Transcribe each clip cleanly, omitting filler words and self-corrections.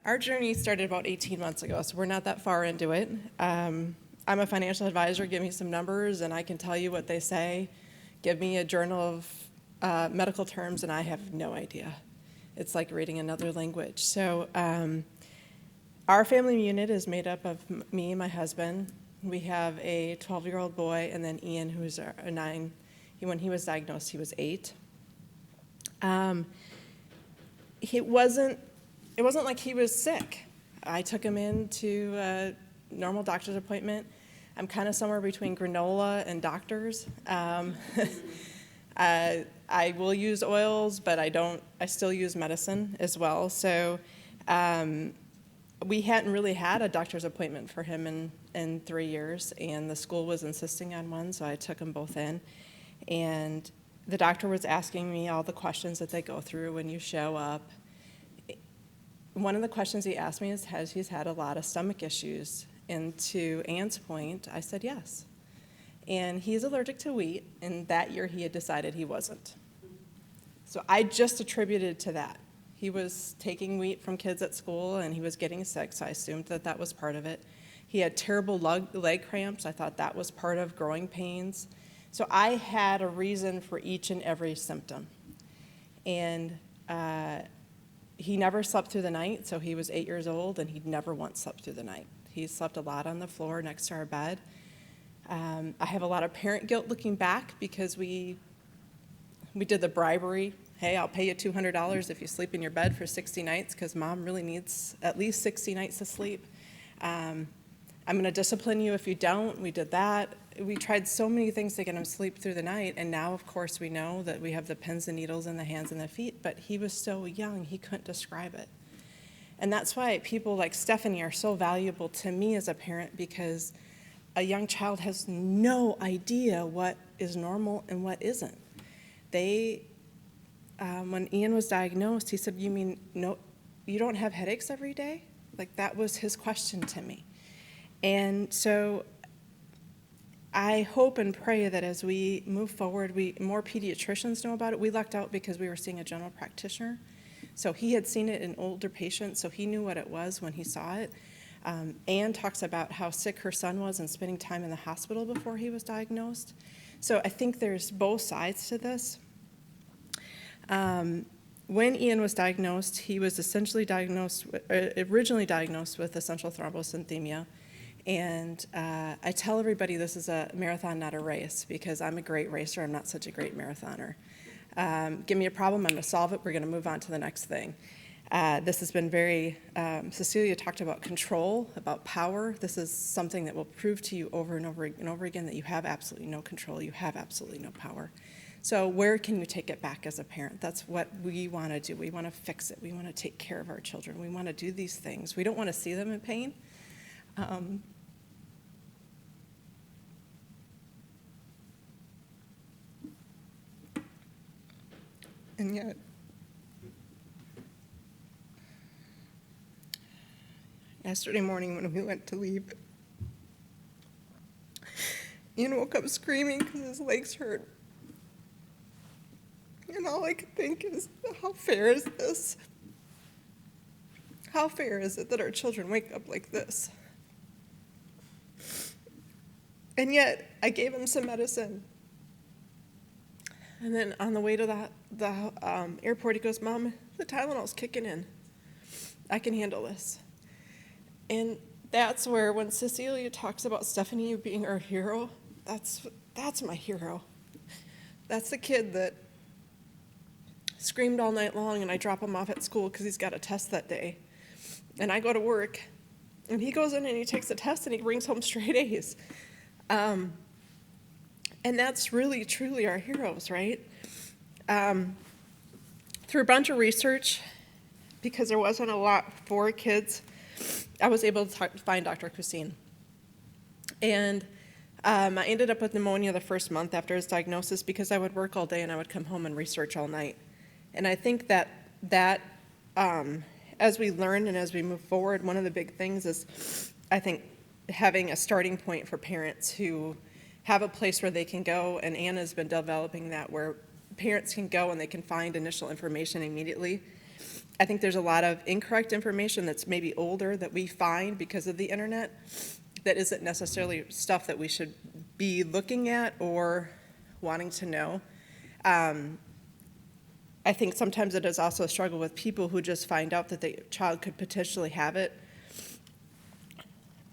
Our journey started about 18 months ago, so we're not that far into it. I'm a financial advisor. Give me some numbers, and I can tell you what they say. Give me a journal of medical terms, and I have no idea. It's like reading another language. So our family unit is made up of me and my husband. We have a 12-year-old boy, and then Ian, who's a 9. When he was diagnosed, he was 8. It wasn't like he was sick. I took him into a normal doctor's appointment. I'm kind of somewhere between granola and doctors. I will use oils, but I still use medicine as well. So we hadn't really had a doctor's appointment for him in 3 years, and the school was insisting on one, so I took them both in. And the doctor was asking me all the questions that they go through when you show up. One of the questions he asked me is, has he had a lot of stomach issues? And to Ann's point, I said yes. And he's allergic to wheat, and that year he had decided he wasn't. So I just attributed to that. He was taking wheat from kids at school, and he was getting sick, so I assumed that that was part of it. He had terrible leg cramps. I thought that was part of growing pains. So I had a reason for each and every symptom. And he never slept through the night, so he was 8 years old, and he'd never once slept through the night. He slept a lot on the floor next to our bed. I have a lot of parent guilt looking back because we did the bribery. Hey, I'll pay you $200 if you sleep in your bed for 60 nights because mom really needs at least 60 nights of sleep. I'm going to discipline you if you don't. We did that. We tried so many things to get him sleep through the night, and now, of course, we know that we have the pins and needles in the hands and the feet, but he was so young, he couldn't describe it. And that's why people like Stephanie are so valuable to me as a parent, because a young child has no idea what is normal and what isn't. When Ian was diagnosed, he said, "You mean no, you don't have headaches every day?" Like, that was his question to me. And so I hope and pray that as we move forward, more pediatricians know about it. We lucked out because we were seeing a general practitioner. So he had seen it in older patients, so he knew what it was when he saw it. Anne talks about how sick her son was and spending time in the hospital before he was diagnosed. So I think there's both sides to this. When Ian was diagnosed, he was originally diagnosed with essential thrombocythemia. And I tell everybody this is a marathon, not a race, because I'm a great racer. I'm not such a great marathoner. Give me a problem, I'm going to solve it. We're going to move on to the next thing. This has been Cecilia talked about control, about power. This is something that will prove to you over and over and over again that you have absolutely no control, you have absolutely no power. So where can you take it back as a parent? That's what we want to do. We want to fix it. We want to take care of our children. We want to do these things. We don't want to see them in pain. And yet, yesterday morning when we went to leave, Ian woke up screaming because his legs hurt. And all I could think is, how fair is this? How fair is it that our children wake up like this? And yet, I gave him some medicine. And then on the way to the airport, he goes, "Mom, the Tylenol's kicking in. I can handle this." And that's where, when Cecilia talks about Stephanie, you being our hero, that's my hero. That's the kid that screamed all night long, and I drop him off at school because he's got a test that day. And I go to work, and he goes in and he takes the test, and he brings home straight A's. And that's really, truly our heroes, right? Through a bunch of research, because there wasn't a lot for kids, I was able to find Dr. Cuisine. And I ended up with pneumonia the first month after his diagnosis because I would work all day and I would come home and research all night. And I think that as we learn and as we move forward, one of the big things is, I think, having a starting point for parents who have a place where they can go, and Anna's been developing that, where parents can go and they can find initial information immediately. I think there's a lot of incorrect information that's maybe older that we find because of the internet that isn't necessarily stuff that we should be looking at or wanting to know. I think sometimes it is also a struggle with people who just find out that the child could potentially have it,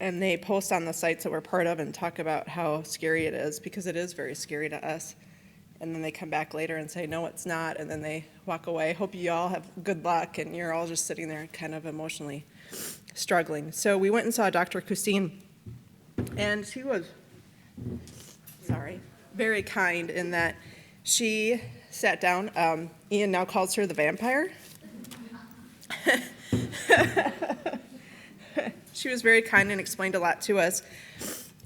and they post on the sites that we're part of and talk about how scary it is, because it is very scary to us. And then they come back later and say, no, it's not, and then they walk away. Hope you all have good luck, and you're all just sitting there kind of emotionally struggling. So we went and saw Dr. Christine, and she was, very kind in that she sat down. Ian now calls her the vampire. She was very kind and explained a lot to us,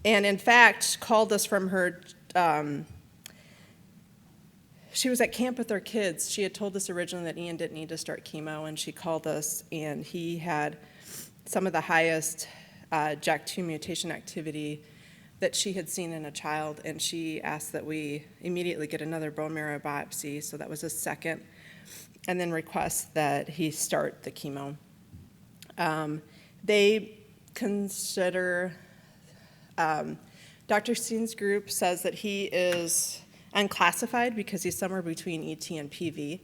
and in fact called us from her, she was at camp with her kids. She had told us originally that Ian didn't need to start chemo, and she called us, and he had some of the highest JAK2 mutation activity that she had seen in a child, and she asked that we immediately get another bone marrow biopsy, so that was a second, and then request that he start the chemo. They consider, Dr. Steen's group says that he is unclassified because he's somewhere between ET and PV.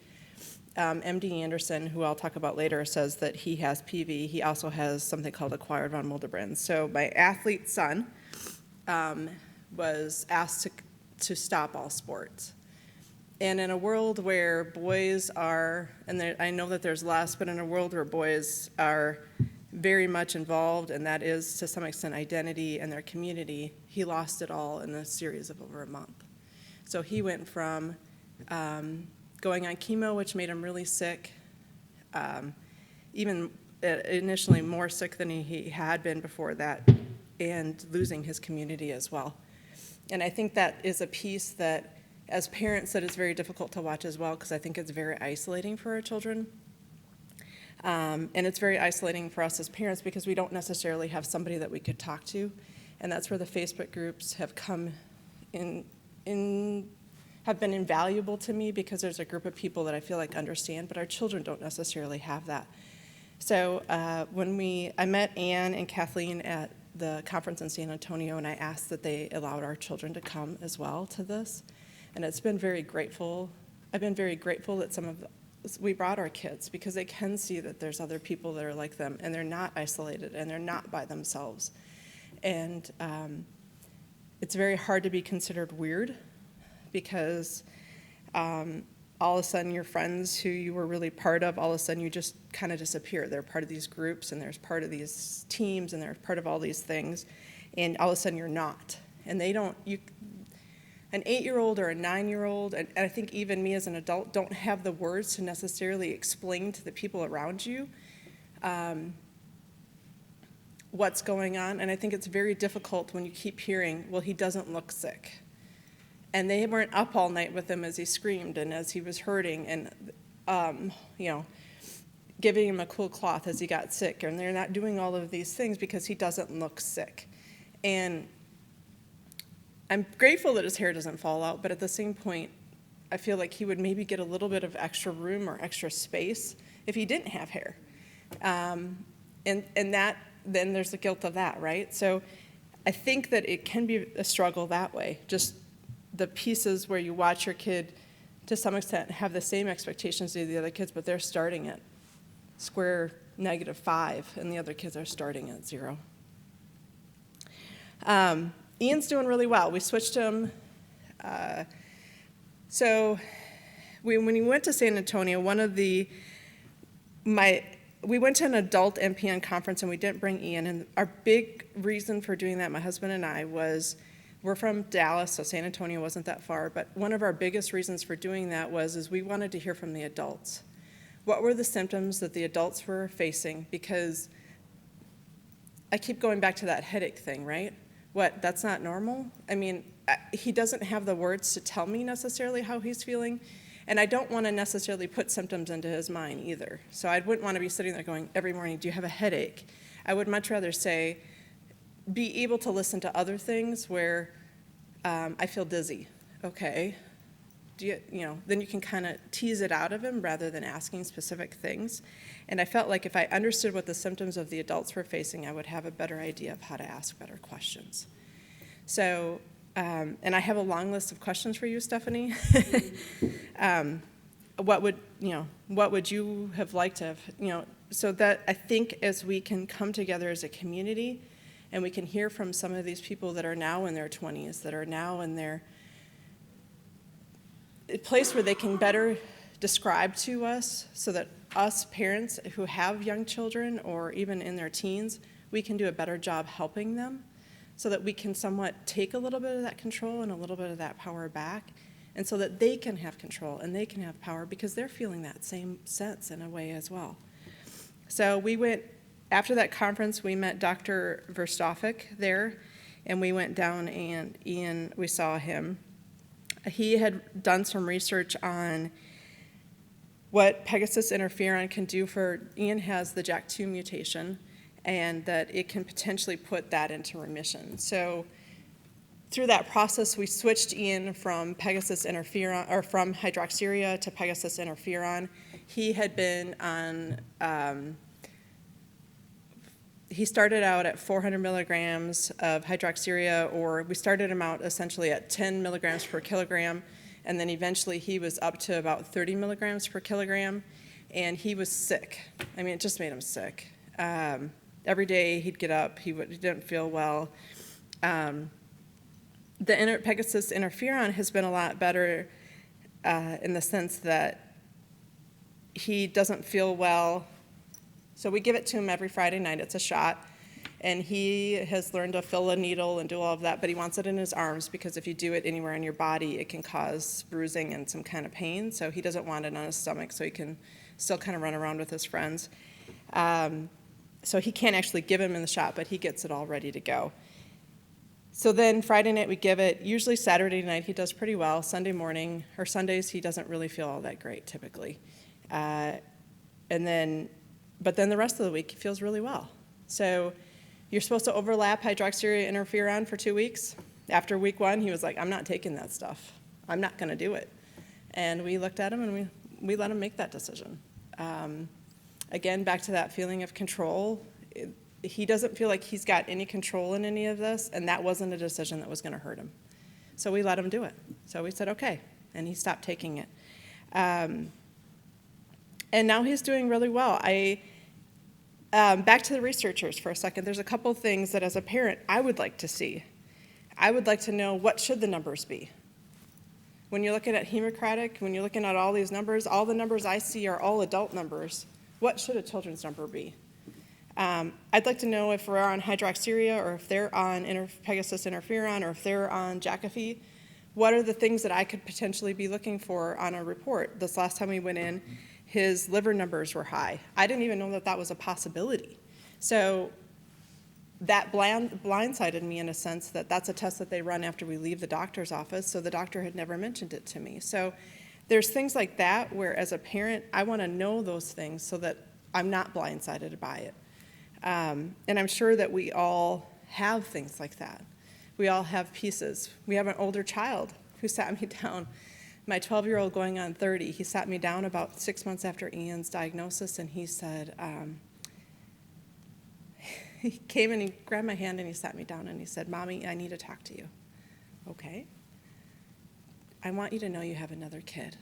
MD Anderson, who I'll talk about later, says that he has PV. He also has something called acquired von Willebrand. So my athlete son was asked to stop all sports. And in a world where boys are, and I know that there's less, but in a world where boys are very much involved, and that is to some extent identity and their community, he lost it all in a series of over a month. So he went from going on chemo, which made him really sick, even initially more sick than he had been before that, and losing his community as well. And I think that is a piece that, as parents, that is very difficult to watch as well, because I think it's very isolating for our children. And it's very isolating for us as parents because we don't necessarily have somebody that we could talk to. And that's where the Facebook groups have come have been invaluable to me, because there's a group of people that I feel like understand, but our children don't necessarily have that. So I met Ann and Kathleen at the conference in San Antonio, and I asked that they allowed our children to come as well to this. And it's been very grateful. I've been very grateful that we brought our kids, because they can see that there's other people that are like them, and they're not isolated, and they're not by themselves. And it's very hard to be considered weird, because all of a sudden your friends who you were really part of, all of a sudden you just kind of disappear. They're part of these groups, and there's part of these teams, and they're part of all these things, and all of a sudden you're not. And an 8-year-old or a 9-year-old, and I think even me as an adult, don't have the words to necessarily explain to the people around you what's going on. And I think it's very difficult when you keep hearing, well, he doesn't look sick. And they weren't up all night with him as he screamed and as he was hurting, and giving him a cool cloth as he got sick. And they're not doing all of these things because he doesn't look sick. And I'm grateful that his hair doesn't fall out, but at the same point, I feel like he would maybe get a little bit of extra room or extra space if he didn't have hair. And that, then there's the guilt of that, right? So I think that it can be a struggle that way. Just the pieces where you watch your kid, to some extent, have the same expectations as the other kids, but they're starting at square -5, and the other kids are starting at 0. Ian's doing really well. We switched him. When he went to San Antonio, we went to an adult MPN conference, and we didn't bring Ian. And our big reason for doing that, my husband and I, was we're from Dallas, so San Antonio wasn't that far. But one of our biggest reasons for doing that is we wanted to hear from the adults. What were the symptoms that the adults were facing? Because I keep going back to that headache thing, right? What, that's not normal? I mean, he doesn't have the words to tell me necessarily how he's feeling, and I don't want to necessarily put symptoms into his mind either. So I wouldn't want to be sitting there going every morning, do you have a headache? I would much rather say, be able to listen to other things where I feel dizzy. Okay. then you can kind of tease it out of him rather than asking specific things. And I felt like if I understood what the symptoms of the adults were facing, I would have a better idea of how to ask better questions. So, and I have a long list of questions for you, Stephanie. What would you have liked to have, so that I think as we can come together as a community and we can hear from some of these people that are now in their 20s, that are now in their a place where they can better describe to us so that us parents who have young children or even in their teens, we can do a better job helping them so that we can somewhat take a little bit of that control and a little bit of that power back, and so that they can have control and they can have power because they're feeling that same sense in a way as well. So we went, after that conference, we met Dr. Verstofik there, and we went down and we saw him. He had done some research on what Pegasus interferon can do for, Ian has the JAK2 mutation, and that it can potentially put that into remission. So through that process, we switched Ian from Pegasus interferon, or from hydroxyurea to Pegasus interferon. He had been on, he started out at 400 milligrams of hydroxyurea, or we started him out essentially at 10 milligrams per kilogram, and then eventually he was up to about 30 milligrams per kilogram, and he was sick. I mean, it just made him sick. Every day he'd get up, he didn't feel well. The Pegasus interferon has been a lot better in the sense that he doesn't feel well. So we give it to him every Friday night. It's a shot. And he has learned to fill a needle and do all of that, but he wants it in his arms because if you do it anywhere in your body, it can cause bruising and some kind of pain. So he doesn't want it on his stomach so he can still kind of run around with his friends. So he can't actually give him in the shot, but he gets it all ready to go. So then Friday night we give it. Usually Saturday night he does pretty well. Sunday morning, or Sundays, he doesn't really feel all that great typically. But then the rest of the week he feels really well. So you're supposed to overlap hydroxyurea interferon for 2 weeks. After week 1, he was like, I'm not taking that stuff. I'm not going to do it. And we looked at him and we let him make that decision. Again, back to that feeling of control. He doesn't feel like he's got any control in any of this, and that wasn't a decision that was going to hurt him. So we let him do it. So we said, okay, and he stopped taking it. And now he's doing really well. Back to the researchers for a second. There's a couple things that as a parent I would like to see. I would like to know what should the numbers be. When you're looking at hemocratic, when you're looking at all these numbers, all the numbers I see are all adult numbers. What should a children's number be? I'd like to know if we're on hydroxyurea or if they're on Pegasus interferon or if they're on Jakafi. What are the things that I could potentially be looking for on a report? This last time we went in, his liver numbers were high. I didn't even know that that was a possibility. So that blindsided me in a sense that that's a test that they run after we leave the doctor's office, so the doctor had never mentioned it to me. So there's things like that where as a parent, I want to know those things so that I'm not blindsided by it. And I'm sure that we all have things like that. We all have pieces. We have an older child who sat me down, my 12-year-old going on 30. He sat me down about 6 months after Ian's diagnosis, and he said, he came and he grabbed my hand and he sat me down and he said, Mommy, I need to talk to you. Okay. I want you to know you have another kid.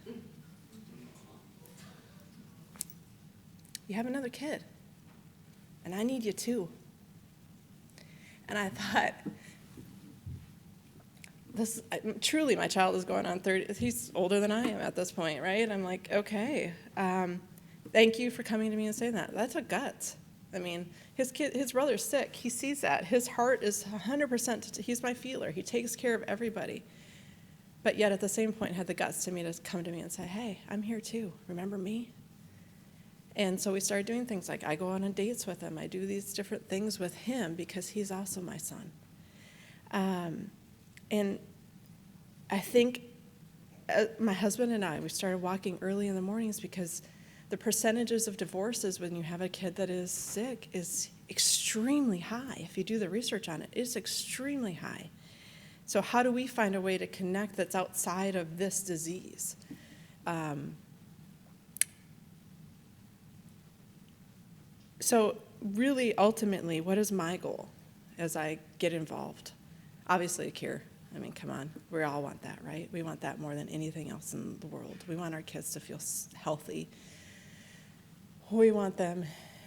You have another kid. And I need you too. And I thought, truly my child is going on 30. He's older than I am at this point, right? I'm like, okay. Thank you for coming to me and saying that. That's a guts. I mean, his brother's sick. He sees that. His heart is 100%. He's my feeler. He takes care of everybody. But yet at the same point had the guts to come to me and say, hey, I'm here too. Remember me? And so we started doing things like I go on dates with him. I do these different things with him because he's also my son. And I think my husband and I, we started walking early in the mornings because the percentages of divorces when you have a kid that is sick is extremely high. If you do the research on it, it's extremely high. So how do we find a way to connect that's outside of this disease? So really, ultimately, what is my goal as I get involved? Obviously, a cure. I mean, come on. We all want that, right? We want that more than anything else in the world. We want our kids to feel healthy.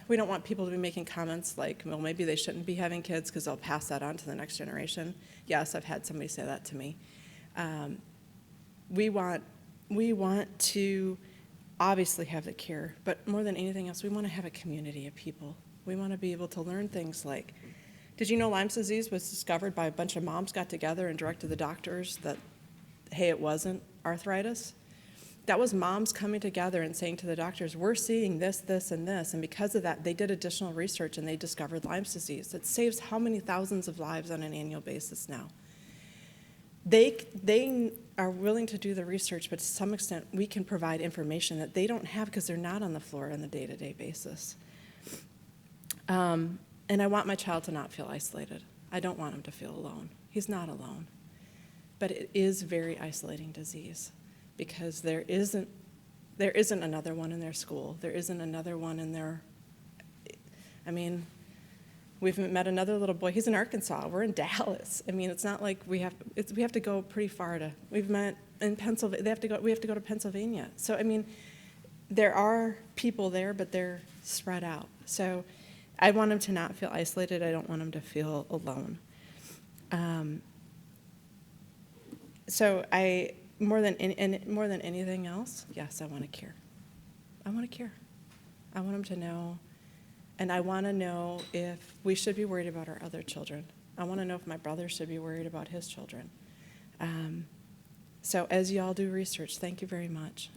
We don't want people to be making comments like, well, maybe they shouldn't be having kids because they'll pass that on to the next generation. Yes, I've had somebody say that to me. We want to obviously have the cure, but more than anything else, we want to have a community of people. We want to be able to learn things like, did you know Lyme's disease was discovered by a bunch of moms got together and directed the doctors that, hey, it wasn't arthritis? That was moms coming together and saying to the doctors, we're seeing this, this, and this, and because of that, they did additional research and they discovered Lyme's disease. It saves how many thousands of lives on an annual basis now? They are willing to do the research, but to some extent, we can provide information that they don't have because they're not on the floor on a day-to-day basis. And I want my child to not feel isolated. I don't want him to feel alone. He's not alone. But it is a very isolating disease because there isn't another one in their school. There isn't another one in their, I mean, we've met another little boy. He's in Arkansas. We're in Dallas. I mean, it's not like we have to go pretty far to. We've met in Pennsylvania. We have to go to Pennsylvania. So I mean, there are people there, but they're spread out. So I want him to not feel isolated. I don't want him to feel alone. So more than anything else, yes, I want a cure. I want a cure. I want him to know. And I want to know if we should be worried about our other children. I want to know if my brother should be worried about his children. So as you all do research, thank you very much.